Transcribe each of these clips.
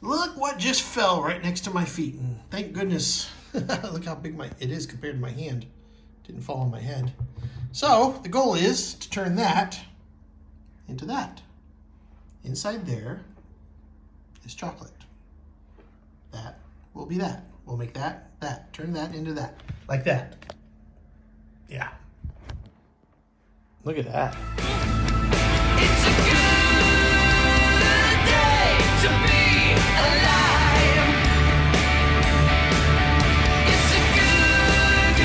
Look what just fell right next to my feet. And thank goodness. Look how big it is compared to my hand. Didn't fall on my head. So the goal is to turn that into that. Inside there is chocolate. That will be that. We'll make that, that. Turn that into that. Like that. Yeah. Look at that. It's a good day to be alive. It's a good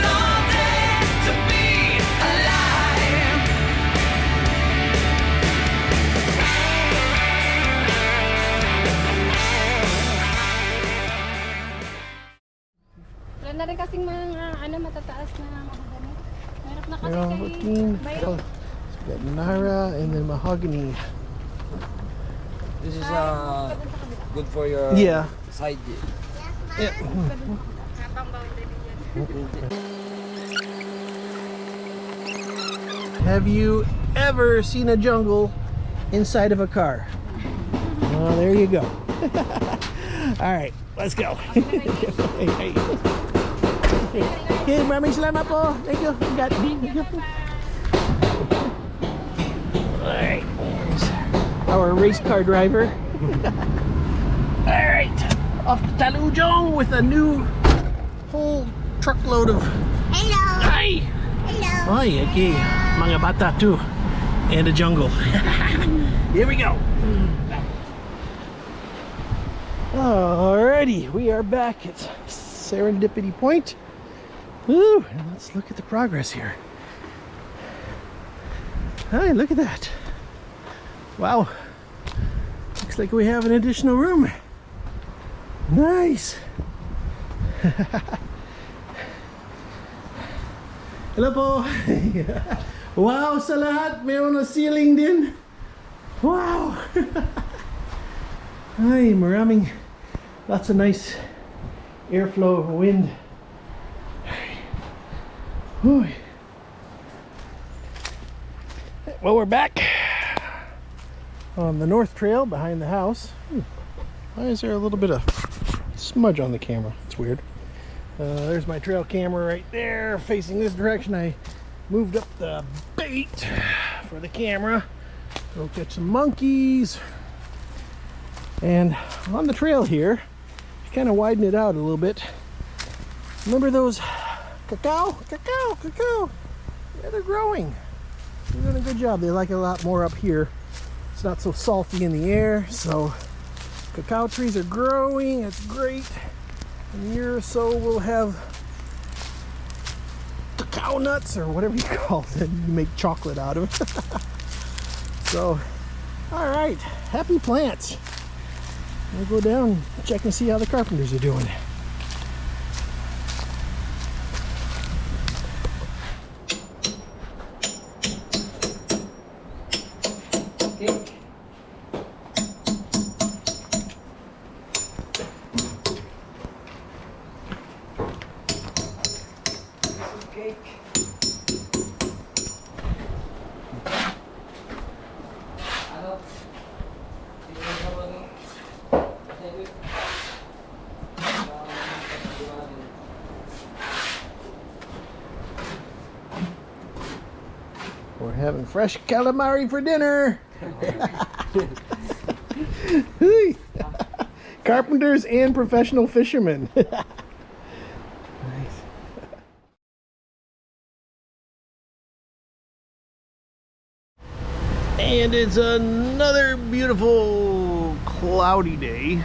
all day to be alive. Wala na rin kasing mga matataas na mahogany. Meron na kasi Yeah, looking. mayroon. So we got Nara and then mahogany. This is good for your side. Yeah. Habang boundary yan. Have you ever seen a jungle inside of a car? Well, there you go. All right, let's go. Hey. Okay, maraming salamat po. Thank you. Thank you. All right, there's our race car driver. All right, off to Talujong with a new whole truckload of. Hello. Hi. Hello. Ay, okay. Mga bata too. And a jungle. Here we go. Alrighty, we are back at Serendipity Point. Woo, and let's look at the progress here. Hi, look at that. Wow. Looks like we have an additional room. Nice. Hello po. Wow, sa lahat, mayroon na ceiling din. Wow. Ay, maraming, lots of nice airflow, wind. Oy. Well, we're back on the North Trail behind the house. Why is there a little bit of smudge on the camera? It's weird. There's my trail camera right there facing this direction. I moved up the bait for the camera. Go catch some monkeys. And on the trail here, kind of widen it out a little bit. Remember those cacao? Yeah, they're growing. They're doing a good job. They like it a lot more up here. It's not so salty in the air, so cacao trees are growing. It's great. In a year or so, we'll have cacao nuts or whatever you call it. You make chocolate out of it. So, all right, happy plants. We'll go down and check and see how the carpenters are doing. Cake. This is cake. Ano? We're having fresh calamari for dinner. Carpenters and professional fishermen. Nice. And it's another beautiful cloudy day.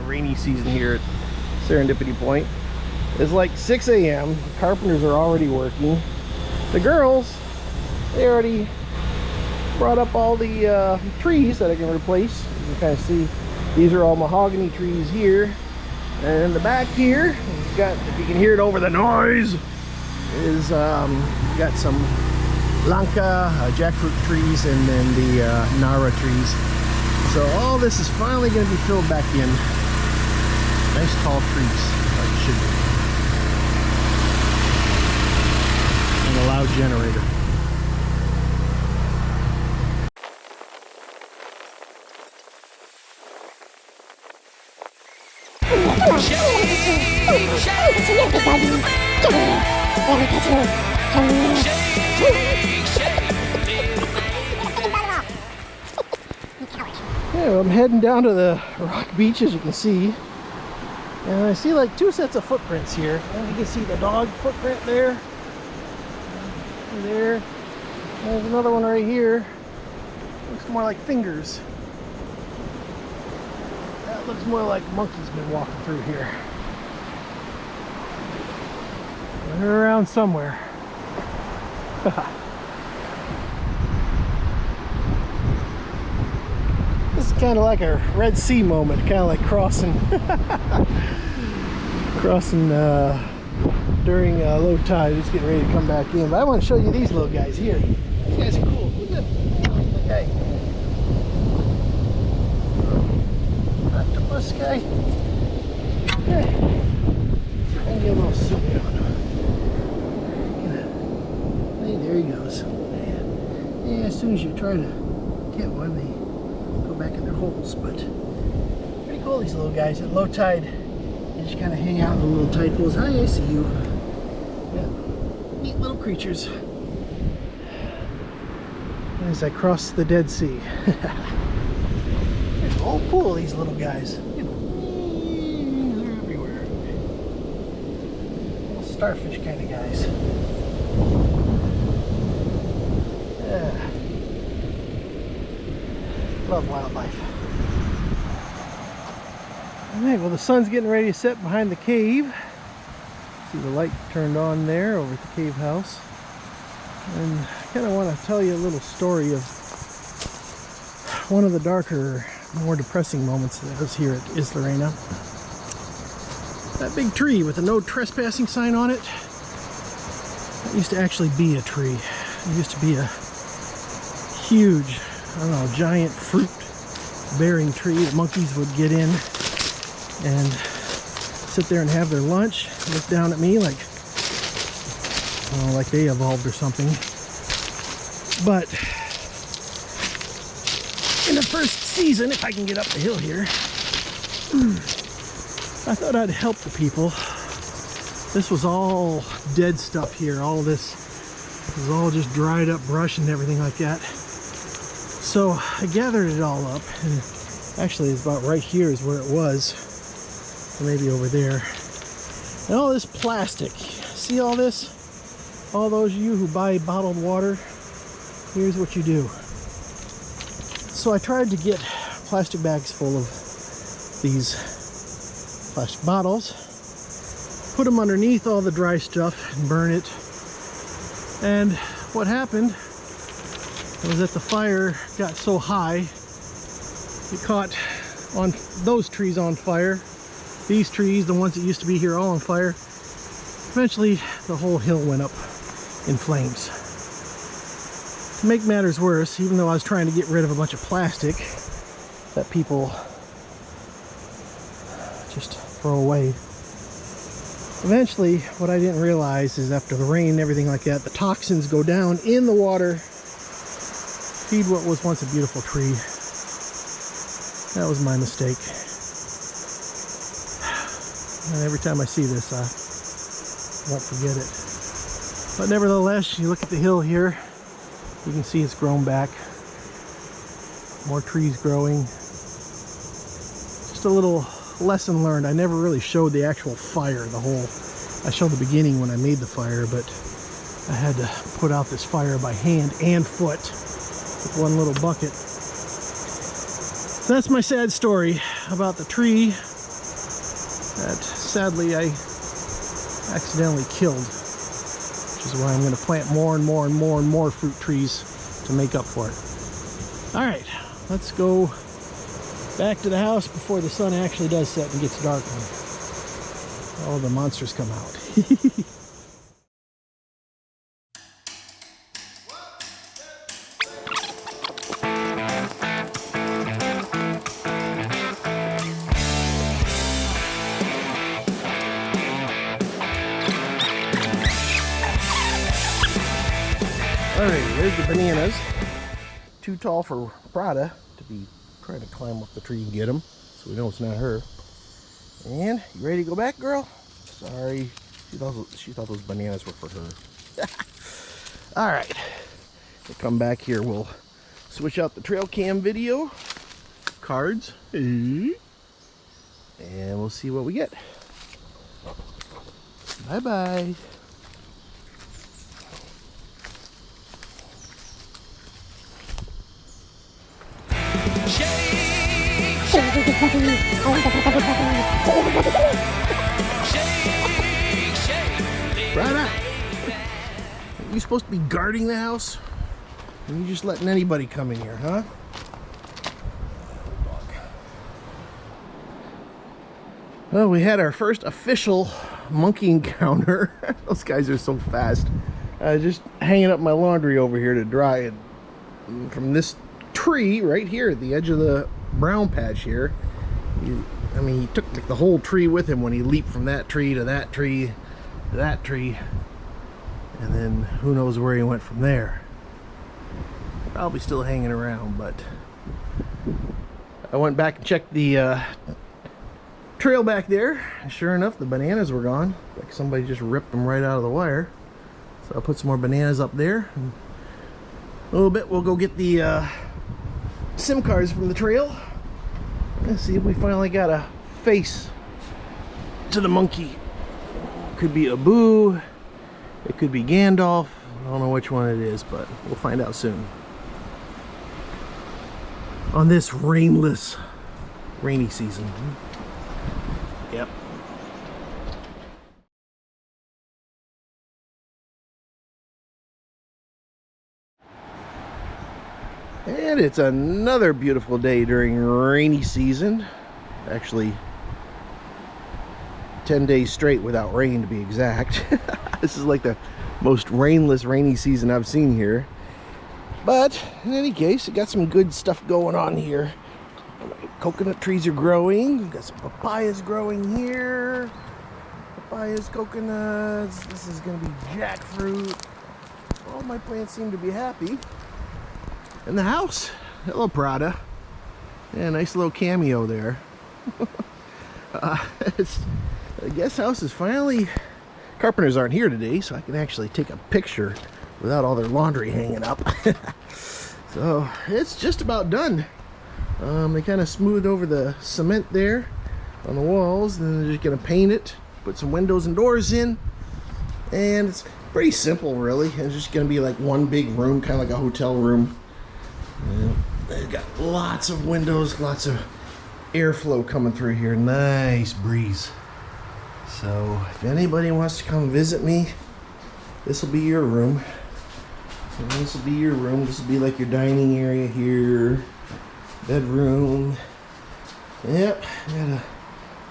Rainy season here at Serendipity Point. It's like 6 a.m. Carpenters are already working. The girls, they already brought up all the trees that I can replace. You can kind of see these are all mahogany trees here. And in the back here, we've got, if you can hear it over the noise, is got some Lanka jackfruit trees and then the Nara trees. So all this is finally going to be filled back in. Nice tall trees, like it should be. And a loud generator. Yeah, I'm heading down to the rock beach, as you can see, and I see like 2 sets of footprints here. And you can see the dog footprint there, and there. There's another one right here. Looks more like fingers. That looks more like monkey's been walking through here. They're around somewhere. This is kind of like a Red Sea moment, kind of like crossing during low tide. Just getting ready to come back in. But I want to show you these little guys here. These guys are cool. Look at that. Okay. Octopus guy. Okay. And get a little soup going. Hey, there he goes. Yeah, as soon as you try to get one, they go back in their holes. But pretty cool, these little guys. At low tide, they just kind of hang out in the little tide pools. Hi, I see you. Yeah. Neat little creatures. As I cross the Dead Sea. There's a whole pool of these little guys. They're everywhere. Little starfish kind of guys. Yeah. Love wildlife. Alright, well the sun's getting ready to set behind the cave. See the light turned on there over at the cave house. And I kind of want to tell you a little story of one of the darker, more depressing moments that was here at Isla Reina. That big tree with a no trespassing sign on it, that used to actually be a tree. It used to be a huge, I don't know, giant fruit bearing tree that monkeys would get in and sit there and have their lunch, look down at me like, like they evolved or something. But in the first season, if I can get up the hill here, I thought I'd help the people. This was all dead stuff here. All this was all just dried up brush and everything like that. So I gathered it all up, and actually it's about right here is where it was, or maybe over there. And all this plastic, see all this? All those of you who buy bottled water, here's what you do. So I tried to get plastic bags full of these plastic bottles, put them underneath all the dry stuff and burn it. And what happened was that the fire got so high, it caught on those trees on fire. These trees, the ones that used to be here, all on fire. Eventually, the whole hill went up in flames. To make matters worse, even though I was trying to get rid of a bunch of plastic that people just throw away, eventually what I didn't realize is after the rain and everything like that, the toxins go down in the water, feed what was once a beautiful tree. That was my mistake. And every time I see this, I won't forget it. But nevertheless, you look at the hill here, you can see it's grown back. More trees growing. Just a little lesson learned. I never really showed the actual fire, I showed the beginning when I made the fire, but I had to put out this fire by hand and foot with one little bucket. So that's my sad story about the tree that sadly I accidentally killed, which is why I'm going to plant more and more and more and more fruit trees to make up for it. All right, let's go back to the house before the sun actually does set and gets dark and all the monsters come out. Alright, there's the bananas. Too tall for Prada to be trying to climb up the tree and get them, so we know it's not her. And you ready to go back, girl? Sorry, she thought those bananas were for her. All right, we'll come back here. We'll switch out the trail cam video cards, and we'll see what we get. Bye bye. Brother, are you supposed to be guarding the house? Are you just letting anybody come in here, huh? Well, we had our first official monkey encounter. Those guys are so fast. Just hanging up my laundry over here to dry it from this tree right here at the edge of the brown patch here. I mean, he took like the whole tree with him when he leaped from that tree to that tree to that tree, and then who knows where he went from there. Probably still hanging around, but I went back and checked the trail back there, and sure enough, the bananas were gone. Like somebody just ripped them right out of the wire. So I put some more bananas up there. And a little bit, we'll go get the SIM cards from the trail. Let's see if we finally got a face to the monkey. Could be Abu, it could be Gandalf. I don't know which one it is, but we'll find out soon. On this rainy season. Yep. And it's another beautiful day during rainy season. Actually, 10 days straight without rain, to be exact. This is like the most rainless rainy season I've seen here. But in any case, it got some good stuff going on here. Coconut trees are growing. We've got some papayas growing here. Papayas, coconuts. This is going to be jackfruit. All my plants seem to be happy. And the house. Hello, Prada. Yeah, nice little cameo there. The guest house is finally... Carpenters aren't here today, so I can actually take a picture without all their laundry hanging up. So, it's just about done. They kind of smoothed over the cement there on the walls, and then they're just going to paint it, put some windows and doors in, and it's pretty simple, really. It's just going to be like one big room, kind of like a hotel room. And they've got lots of windows, lots of airflow coming through here. Nice breeze. So if anybody wants to come visit me, this will be your room. And this will be your room. This will be like your dining area here. Bedroom. Yep, got a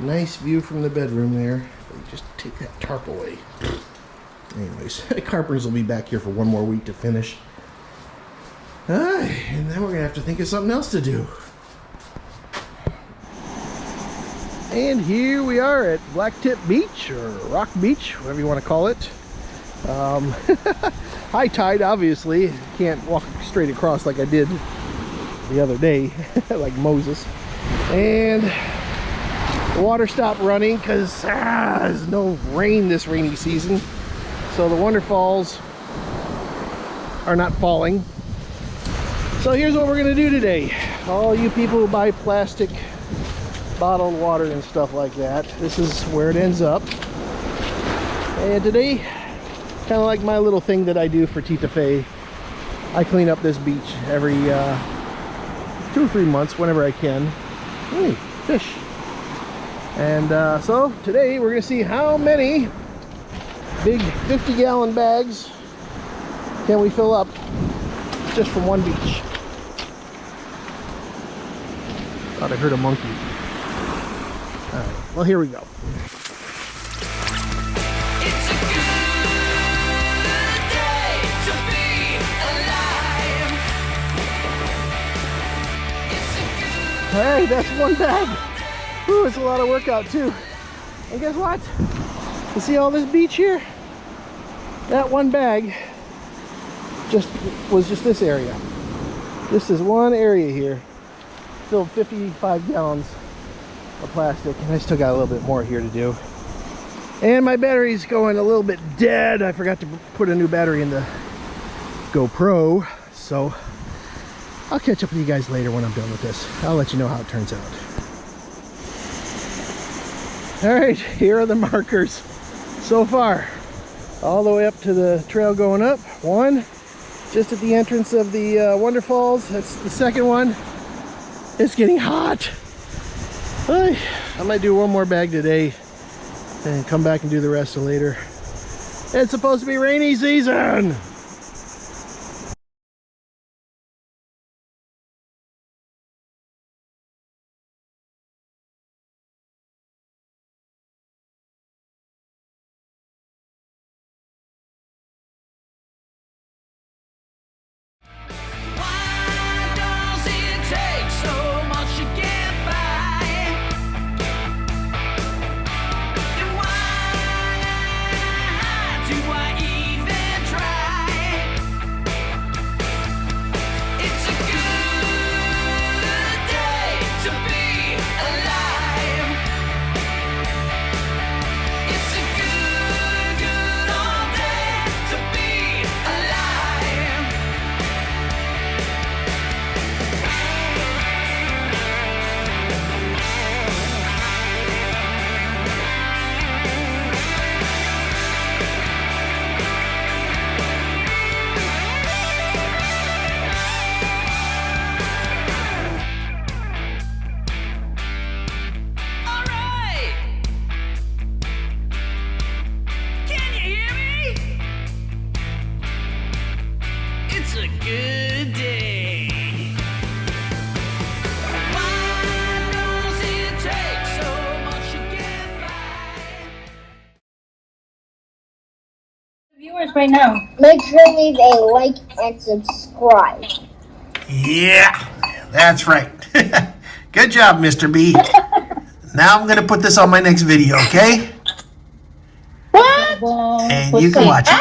nice view from the bedroom there. Just take that tarp away. Anyways, the carpenters will be back here for one more week to finish. And then we're gonna have to think of something else to do. And here we are at Blacktip Beach, or Rock Beach, whatever you want to call it. High tide, obviously. Can't walk straight across like I did the other day, like Moses. And the water stopped running because there's no rain this rainy season. So the waterfalls are not falling. So here's what we're gonna do today. All you people who buy plastic bottled water and stuff like that, this is where it ends up. And today, kind of like my little thing that I do for Tita Fey, I clean up this beach every 2 or 3 months, whenever I can. Hey, fish. And so today we're gonna see how many big 50-gallon bags can we fill up just from one beach. Thought I heard a monkey. All right, well, here we go. It's a good day to be alive. It's a good Hey, that's one bag. Ooh, it's a lot of workout too. And guess what? You see all this beach here? That one bag was just this area. This is one area here. Filled 55 gallons of plastic, and I still got a little bit more here to do. And my battery's going a little bit dead. I forgot to put a new battery in the GoPro, so I'll catch up with you guys later when I'm done with this. I'll let you know how it turns out. All right, here are the markers so far. All the way up to the trail going up. One, just at the entrance of the waterfalls. That's the second one. It's getting hot. I might do one more bag today and come back and do the rest of later. It's supposed to be rainy season. Why does it take so much to get by? And why do I even try? It's a good day to be alive. It's a good all day to be alive. All right. Can you hear me? It's a good day. Why does it take so much to get by? Viewers right now. Make sure to leave a like and subscribe. Yeah, that's right. Good job, Mr. B. Now I'm gonna put this on my next video, okay? What? And you can watch it.